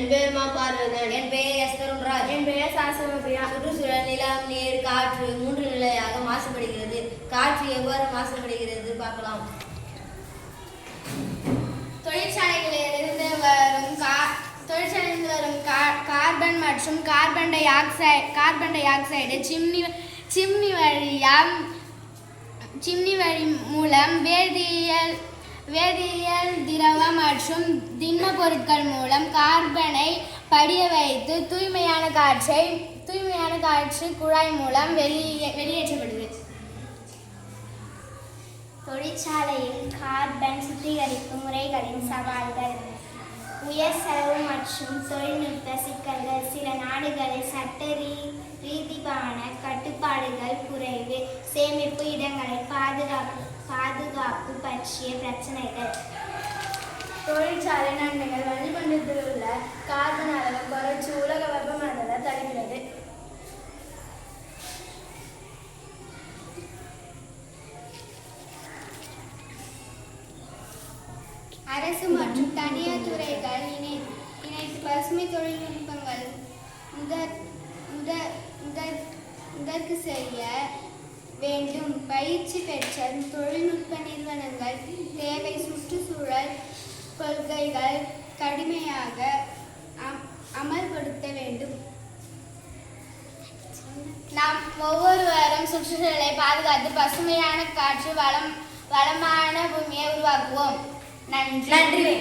என் பெயர் மா பார்வதன். என் பெயர் எஸ்தருண்ராஜ். என் பெயர் சாசனப்பிரியா. சுற்றுச்சூழல் நிலம், நீர், காற்று 3 நிலையாக மாசுபடுகிறது. காற்று எவ்வாறு மாசுபடுகிறது பார்க்கலாம். தொழிற்சாலைகளிலிருந்து வரும் கார்பன் மற்றும் கார்பன் டை ஆக்சைடு சிம்னி வழி மூலம் வேதியியல் திரவ மற்றும் திண்ம பொருட்கள் மூலம் கார்பனை படிய வைத்து தூய்மையான காற்று குழாய் மூலம் வெளியேற்றப்படுகிறது. தொழிற்சாலையில் கார்பன் சுத்திகரிப்பு முறைகளின் சவால்கள். உயர் செலவு மற்றும் தொழில்நுட்ப சிக்கல்கள். சில நாடுகளில் சட்ட ரீதியான கட்டுப்பாடுகள் குறைவு. சேமிப்பு இடங்களை பாதுகாப்பு பற்றிய பிரச்சனைகள். தொழிற்சாலை நன்மைகள். வளிமண்டலத்தில் உள்ள கார்பன் அளவு குறைச்சு உலக வெப்பமண்டலத்தை தடுக்கிறது. அரசு மற்றும் தனியார் துறைகள் இணைத்து பசுமை தொழில்நுட்பங்கள் முதற்கு செய்ய வேண்டும். பயிற்சி பெற்ற தொழில்நுட்ப நிறுவனங்கள் தேவை. சுற்றுச்சூழல் கொள்கைகள் கடுமையாக அமல்படுத்த வேண்டும். நாம் ஒவ்வொருவரும் சுற்றுச்சூழலை பாதுகாத்து பசுமையான காற்று வளமான பூமியை உருவாக்குவோம். நன்றி.